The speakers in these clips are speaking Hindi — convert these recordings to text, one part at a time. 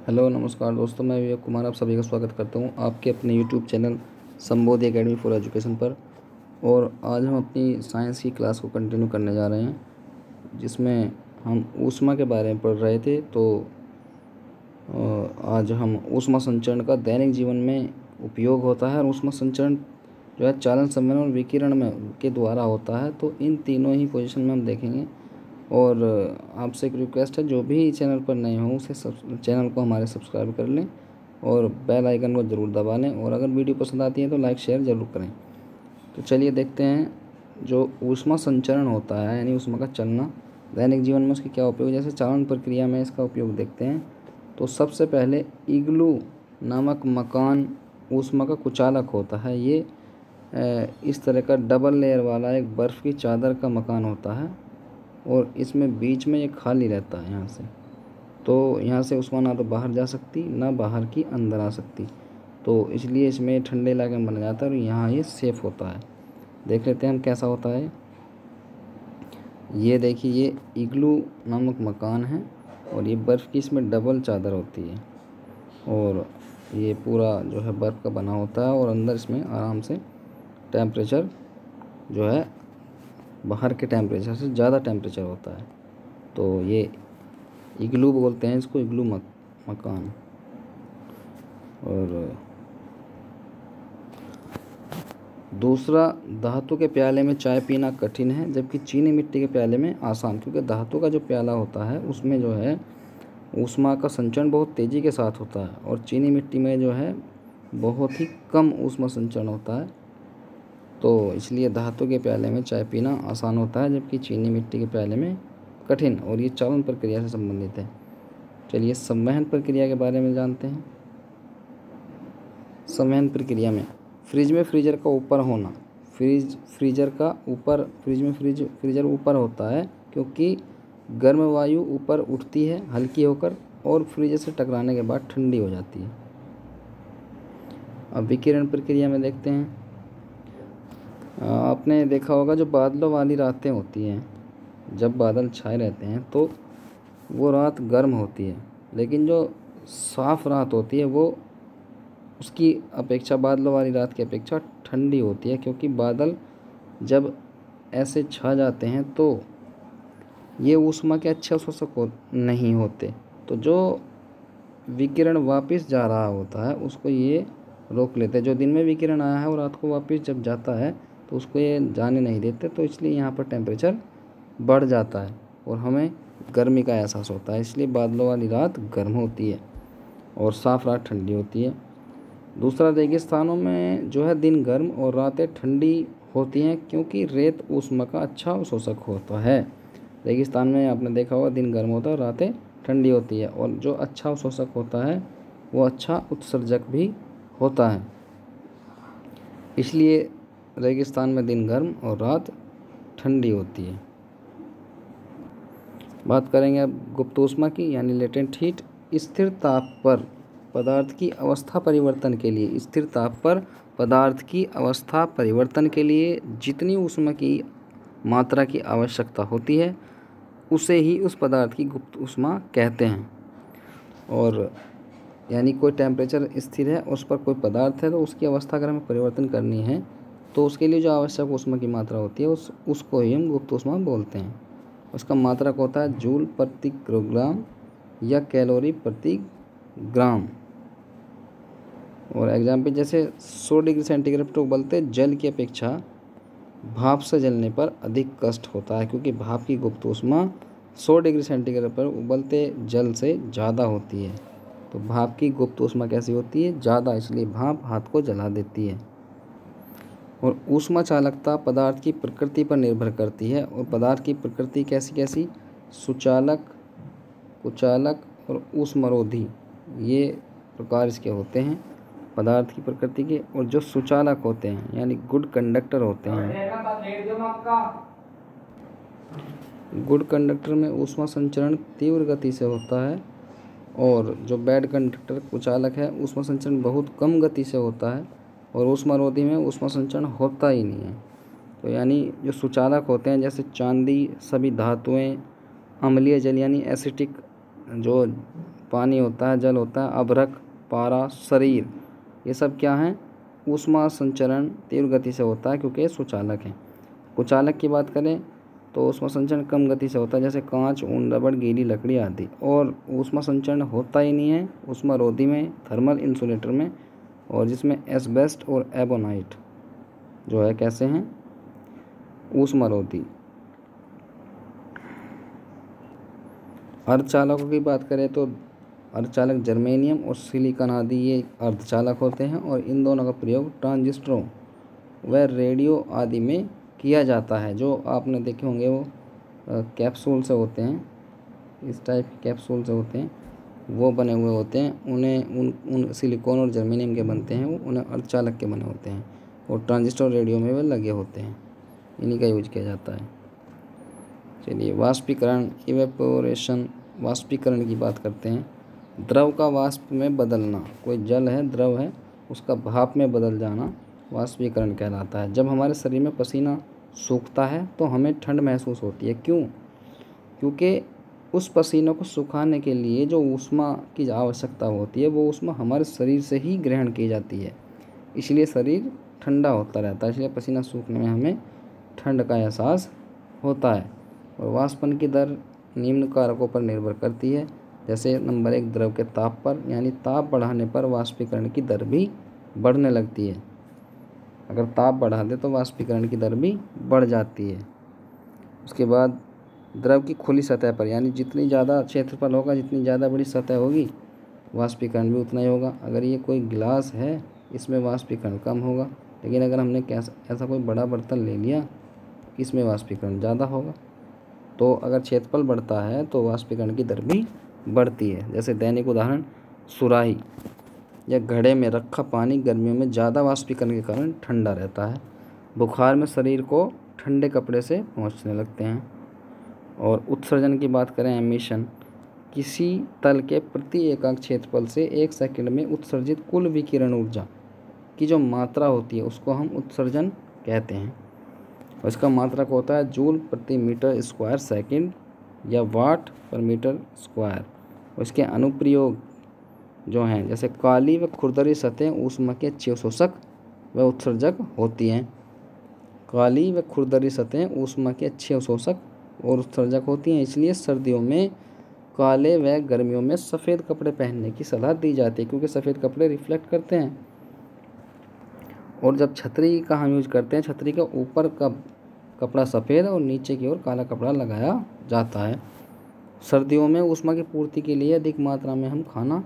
हेलो नमस्कार दोस्तों, मैं विवेक कुमार आप सभी का स्वागत करता हूं आपके अपने YouTube channel Sambodhi academy for education पर। और आज हम अपनी साइंस की क्लास को कंटिन्यू करने जा रहे हैं, जिसमें हम ऊष्मा के बारे में पढ़ रहे थे। तो आज हम ऊष्मा संचरण का दैनिक जीवन में उपयोग होता है, और ऊष्मा संचरण जो है चालन, संवहन और विकिरण में के द्वारा होता है। तो इन तीनों ही पोजीशन में हम देखेंगे। और आपसे एक रिक्वेस्ट है, जो भी चैनल पर नए हों उसे चैनल को हमारे सब्सक्राइब कर लें और बेल आइकन को ज़रूर दबा लें। और अगर वीडियो पसंद आती है तो लाइक शेयर ज़रूर करें। तो चलिए देखते हैं, जो ऊष्मा संचरण होता है यानी ऊष्मा का चलना, दैनिक जीवन में उसके क्या उपयोग, जैसे चालन प्रक्रिया में इसका उपयोग देखते हैं। तो सबसे पहले इग्लू नामक मकान ऊष्मा का कुचालक होता है। ये इस तरह का डबल लेयर वाला एक बर्फ़ की चादर का मकान होता है, और इसमें बीच में ये खाली रहता है यहाँ से। तो यहाँ से ऊष्मा ना तो बाहर जा सकती, ना बाहर की अंदर आ सकती। तो इसलिए इसमें ठंडे इलाके में बना जाता है, और यहाँ ये सेफ़ होता है। देख लेते हैं हम कैसा होता है। ये देखिए, ये इग्लू नामक मकान है, और ये बर्फ़ की इसमें डबल चादर होती है, और ये पूरा जो है बर्फ़ का बना होता है। और अंदर इसमें आराम से टेम्परेचर जो है बाहर के टेम्परेचर से ज़्यादा टेम्परेचर होता है। तो ये इग्लू बोलते हैं इसको, इग्लू मकान। और दूसरा, धातु के प्याले में चाय पीना कठिन है, जबकि चीनी मिट्टी के प्याले में आसान। क्योंकि धातु का जो प्याला होता है उसमें जो है ऊष्मा का संचरण बहुत तेज़ी के साथ होता है, और चीनी मिट्टी में जो है बहुत ही कम ऊष्मा संचरण होता है। तो इसलिए धातु के प्याले में चाय पीना आसान होता है, जबकि चीनी मिट्टी के प्याले में कठिन, और ये चालन प्रक्रिया से संबंधित है। चलिए संवहन प्रक्रिया के बारे में जानते हैं। संवहन प्रक्रिया में फ्रिज में फ्रीजर का ऊपर होना, फ्रीजर ऊपर होता है, क्योंकि गर्म वायु ऊपर उठती है हल्की होकर, और फ्रीजर से टकराने के बाद ठंडी हो जाती है। अब विकिरण प्रक्रिया में देखते हैं। आपने देखा होगा, जो बादलों वाली रातें होती हैं, जब बादल छाए रहते हैं तो वो रात गर्म होती है, लेकिन जो साफ़ रात होती है वो उसकी अपेक्षा, बादलों वाली रात की अपेक्षा ठंडी होती है। क्योंकि बादल जब ऐसे छा जाते हैं तो ये ऊष्मा के अच्छे अवशोषक नहीं होते, तो जो विकिरण वापस जा रहा होता है उसको ये रोक लेते हैं। जो दिन में विकिरण आया है वो रात को वापस जब जाता है तो उसको ये जाने नहीं देते। तो इसलिए यहाँ पर टेम्परेचर बढ़ जाता है और हमें गर्मी का एहसास होता है। इसलिए बादलों वाली रात गर्म होती है और साफ़ रात ठंडी होती है। दूसरा, रेगिस्तानों में जो है दिन गर्म और रातें ठंडी होती हैं, क्योंकि रेत ऊष्मा का अच्छा अवशोषक होता है। रेगिस्तान में आपने देखा होगा दिन गर्म होता है और रातें ठंडी होती है, और जो अच्छा अवशोषक होता है वो अच्छा उत्सर्जक भी होता है। इसलिए रेगिस्तान में दिन गर्म और रात ठंडी होती है। बात करेंगे अब गुप्त ऊष्मा की, यानी लेटेंट हीट। स्थिर ताप पर पदार्थ की अवस्था परिवर्तन के लिए, स्थिर ताप पर पदार्थ की अवस्था परिवर्तन के लिए जितनी ऊष्मा की मात्रा की आवश्यकता होती है उसे ही उस पदार्थ की गुप्त ऊष्मा कहते हैं। और यानी कोई टेम्परेचर स्थिर है, उस पर कोई पदार्थ है, तो उसकी अवस्था अगर हमें परिवर्तन करनी है तो उसके लिए जो आवश्यक ऊष्मा की मात्रा होती है उसको ही हम गुप्त ऊष्मा बोलते हैं। उसका मात्रक होता है जूल प्रति किलोग्राम या कैलोरी प्रति ग्राम। और एग्जाम्पल, जैसे 100 डिग्री सेंटीग्रेड पर उबलते जल की अपेक्षा भाप से जलने पर अधिक कष्ट होता है, क्योंकि भाप की गुप्त ऊष्मा 100 डिग्री सेंटीग्रेड पर उबलते जल से ज़्यादा होती है। तो भाप की गुप्त ऊष्मा कैसी होती है? ज़्यादा, इसलिए भाप हाथ को जला देती है। और ऊष्मा चालकता पदार्थ की प्रकृति पर निर्भर करती है। और पदार्थ की प्रकृति कैसी कैसी? सुचालक, कुचालक और ऊष्मरोधी, ये प्रकार इसके होते हैं पदार्थ की प्रकृति के। और जो सुचालक होते हैं यानी गुड कंडक्टर होते हैं, गुड कंडक्टर में ऊष्मा संचरण तीव्र गति से होता है, और जो बैड कंडक्टर कुचालक है ऊष्मा संचरण बहुत कम गति से होता है, और ऊष्मारोधी में ऊष्मा संचरण होता ही नहीं है। तो यानी जो सुचालक होते हैं, जैसे चांदी, सभी धातुएं, अम्लीय जल यानी एसिटिक जो पानी होता है, जल होता है, अभ्रक, पारा, शरीर, ये सब क्या हैं? ऊष्मा संचरण तीव्र गति से होता है क्योंकि ये सुचालक हैं। कुचालक की बात करें तो ऊष्मा संचरण कम गति से होता है, जैसे कांच, ऊन, रबड़, गीली लकड़ी आदि। और ऊष्मा संचरण होता ही नहीं है ऊष्मारोधी में, थर्मल इंसुलेटर में, और जिसमें एस्बेस्ट और एबोनाइट जो है कैसे हैं? ऊष्मारोधी। अर्धचालकों की बात करें तो अर्धचालक जर्मेनियम और सिलिकॉन आदि ये अर्धचालक होते हैं, और इन दोनों का प्रयोग ट्रांजिस्टरों व रेडियो आदि में किया जाता है। जो आपने देखे होंगे वो कैप्सूल से होते हैं, इस टाइप के कैप्सूल से होते हैं, वो बने हुए होते हैं, उन्हें उन सिलिकॉन और जर्मेनियम के बनते हैं, वो उन्हें अर्धचालक के बने होते हैं, और ट्रांजिस्टर रेडियो में वे लगे होते हैं, इन्हीं का यूज किया जाता है। चलिए वाष्पीकरण, इवेपोरेशन, वाष्पीकरण की बात करते हैं। द्रव का वाष्प में बदलना, कोई जल है, द्रव है, उसका भाप में बदल जाना वाष्पीकरण कहलाता है। जब हमारे शरीर में पसीना सूखता है तो हमें ठंड महसूस होती है। क्यों? क्योंकि उस पसीने को सुखाने के लिए जो ऊष्मा की आवश्यकता होती है वो ऊष्मा हमारे शरीर से ही ग्रहण की जाती है, इसलिए शरीर ठंडा होता रहता है, इसलिए पसीना सूखने में हमें ठंड का एहसास होता है। और वाष्पन की दर निम्न कारकों पर निर्भर करती है, जैसे नंबर 1 द्रव के ताप पर, यानी ताप बढ़ाने पर वाष्पीकरण की दर भी बढ़ने लगती है। अगर ताप बढ़ा दे तो वाष्पीकरण की दर भी बढ़ जाती है। उसके बाद द्रव की खुली सतह पर, यानी जितनी ज़्यादा क्षेत्रफल होगा, जितनी ज़्यादा बड़ी सतह होगी, वाष्पीकरण भी उतना ही होगा। अगर ये कोई गिलास है, इसमें वाष्पीकरण कम होगा, लेकिन अगर हमने ऐसा कोई बड़ा बर्तन ले लिया, इसमें वाष्पीकरण ज़्यादा होगा। तो अगर क्षेत्रफल बढ़ता है तो वाष्पीकरण की दर भी बढ़ती है। जैसे दैनिक उदाहरण, सुराही या घड़े में रखा पानी गर्मियों में ज़्यादा वाष्पीकरण के कारण ठंडा रहता है। बुखार में शरीर को ठंडे कपड़े से पहुँचने लगते हैं। और उत्सर्जन की बात करें, एमिशन, किसी तल के प्रति एकांक क्षेत्रफल से 1 सेकंड में उत्सर्जित कुल विकिरण ऊर्जा की जो मात्रा होती है उसको हम उत्सर्जन कहते हैं। और इसका मात्रक होता है जूल प्रति मीटर स्क्वायर सेकंड या वाट पर मीटर स्क्वायर। और इसके अनुप्रयोग जो हैं, जैसे काली व खुरदरी सतहें ऊष्मा के अच्छे अवशोषक व उत्सर्जक होती हैं। काली व खुरदरी सतहें ऊष्मा के अच्छे अवशोषक और उत्सर्जक होती हैं, इसलिए सर्दियों में काले व गर्मियों में सफ़ेद कपड़े पहनने की सलाह दी जाती है, क्योंकि सफ़ेद कपड़े रिफ्लेक्ट करते हैं। और जब छतरी का हम यूज करते हैं, छतरी का ऊपर का कपड़ा सफ़ेद और नीचे की ओर काला कपड़ा लगाया जाता है। सर्दियों में ऊष्मा की पूर्ति के लिए अधिक मात्रा में हम खाना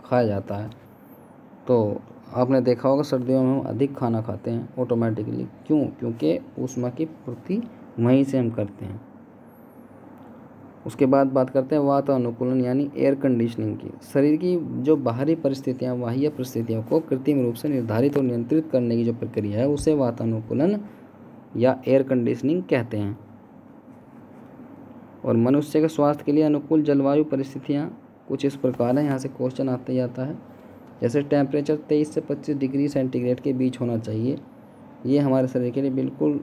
खाया जाता है। तो आपने देखा होगा सर्दियों में हम अधिक खाना खाते हैं ऑटोमेटिकली। क्यों? क्योंकि ऊष्मा की पूर्ति वहीं से हम करते हैं। उसके बाद बात करते हैं वातानुकूलन यानी एयर कंडीशनिंग की। शरीर की जो बाहरी परिस्थितियाँ, बाह्य परिस्थितियों को कृत्रिम रूप से निर्धारित और नियंत्रित करने की जो प्रक्रिया है उसे वातानुकूलन या एयर कंडीशनिंग कहते हैं। और मनुष्य के स्वास्थ्य के लिए अनुकूल जलवायु परिस्थितियाँ कुछ इस प्रकार हैं, यहाँ से क्वेश्चन आते जाता है। जैसे टेम्परेचर 23 से 25 डिग्री सेंटीग्रेड के बीच होना चाहिए, ये हमारे शरीर के लिए बिल्कुल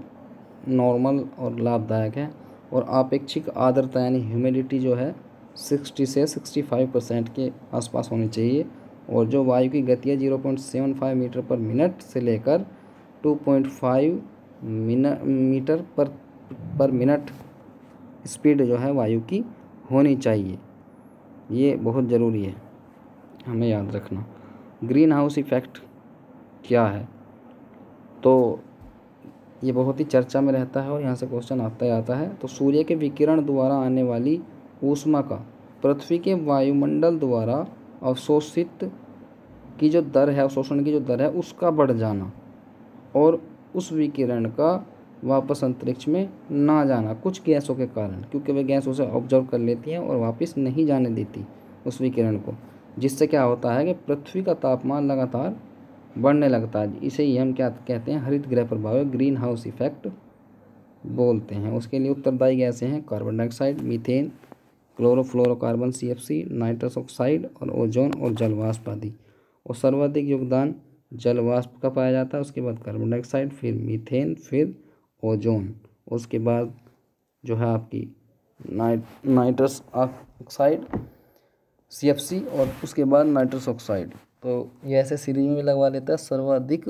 नॉर्मल और लाभदायक है। और आपेक्षिक आर्द्रता यानी ह्यूमिडिटी जो है 60 से 65% के आसपास होनी चाहिए। और जो वायु की गति है 0.75 मीटर पर मिनट से लेकर 2.5 मीटर पर मिनट स्पीड जो है वायु की होनी चाहिए, ये बहुत ज़रूरी है, हमें याद रखना। ग्रीन हाउस इफ़ेक्ट क्या है? तो ये बहुत ही चर्चा में रहता है और यहाँ से क्वेश्चन आता ही आता है। तो सूर्य के विकिरण द्वारा आने वाली ऊष्मा का पृथ्वी के वायुमंडल द्वारा अवशोषित की जो दर है, अवशोषण की जो दर है उसका बढ़ जाना, और उस विकिरण का वापस अंतरिक्ष में ना जाना कुछ गैसों के कारण, क्योंकि वे गैस उसे ऑब्जर्व कर लेती हैं और वापस नहीं जाने देती उस विकिरण को, जिससे क्या होता है कि पृथ्वी का तापमान लगातार बढ़ने लगता है। इसे ही हम क्या कहते हैं? हरित गृह प्रभाव, ग्रीन हाउस इफेक्ट बोलते हैं। उसके लिए उत्तरदायी गैसें हैं carbon dioxide, methane, chlorofluorocarbon CFC, nitrous oxide और ओजोन और जलवाष्प आदि। और सर्वाधिक योगदान जलवाष्प का पाया जाता है, उसके बाद कार्बन डाइऑक्साइड, फिर मीथेन, फिर ओजोन, उसके बाद जो है आपकी नाइट्रस ऑक्साइड, CFC और उसके बाद नाइट्रस ऑक्साइड। तो ये ऐसे सीरीज में भी लगवा लेता है। सर्वाधिक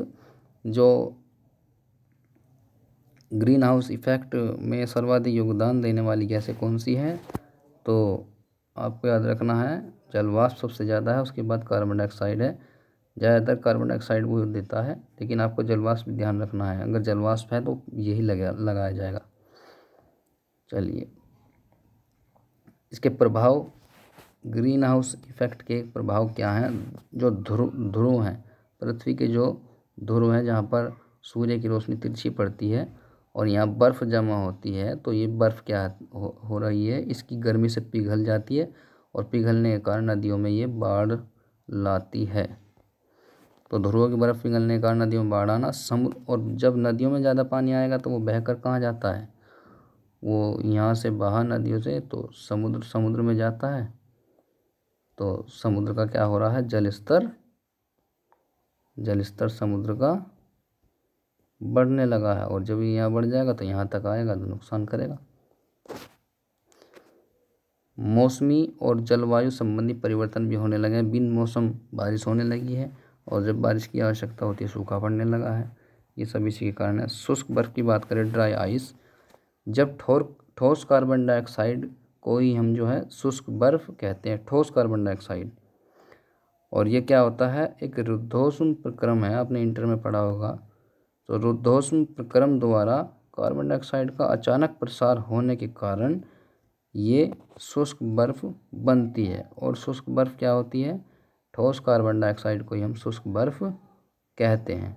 जो ग्रीन हाउस इफेक्ट में सर्वाधिक योगदान देने वाली गैसें कौन सी हैं? तो आपको याद रखना है जलवाष्प सबसे ज़्यादा है, उसके बाद कार्बन डाइऑक्साइड है। ज़्यादातर कार्बन डाइऑक्साइड वो देता है, लेकिन आपको जलवाष्प भी ध्यान रखना है। अगर जलवाष्प है तो यही लगाया जाएगा। चलिए, इसके प्रभाव, ग्रीन हाउस इफेक्ट के प्रभाव क्या हैं? जो ध्रुव हैं, पृथ्वी के जो ध्रुव हैं जहाँ पर सूर्य की रोशनी तिरछी पड़ती है और यहाँ बर्फ़ जमा होती है, तो ये बर्फ़ क्या हो रही है, इसकी गर्मी से पिघल जाती है और पिघलने के कारण नदियों में ये बाढ़ लाती है। तो ध्रुवों की बर्फ़ पिघलने के कारण नदियों में बाढ़ आना। समुद्र, और जब नदियों में ज़्यादा पानी आएगा तो वो बहकर कहाँ जाता है? वो यहाँ से बाहर नदियों से तो समुद्र में जाता है। तो समुद्र का क्या हो रहा है? जल स्तर समुद्र का बढ़ने लगा है, और जब ये यहाँ बढ़ जाएगा तो यहाँ तक आएगा तो नुकसान करेगा। मौसमी और जलवायु संबंधी परिवर्तन भी होने लगे हैं। बिन मौसम बारिश होने लगी है, और जब बारिश की आवश्यकता होती है सूखा पड़ने लगा है। ये सब इसी के कारण है। शुष्क बर्फ़ की बात करें, ड्राई आइस, जब ठोस कार्बन डाइऑक्साइड को ही हम जो है शुष्क बर्फ़ कहते हैं, ठोस कार्बन डाइऑक्साइड। और ये क्या होता है? एक रुद्धोष्म प्रक्रम है, आपने इंटर में पढ़ा होगा। तो रुद्धोष्म प्रक्रम द्वारा कार्बन डाइऑक्साइड का अचानक प्रसार होने के कारण ये शुष्क बर्फ़ बनती है। और शुष्क बर्फ़ क्या होती है? ठोस कार्बन डाइऑक्साइड को ही हम शुष्क बर्फ़ कहते हैं।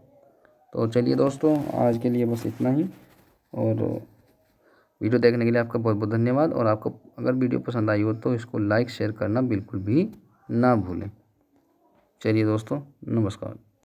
तो चलिए दोस्तों, आज के लिए बस इतना ही, और वीडियो देखने के लिए आपका बहुत बहुत धन्यवाद। और आपको अगर वीडियो पसंद आई हो तो इसको लाइक शेयर करना बिल्कुल भी ना भूलें। चलिए दोस्तों, नमस्कार।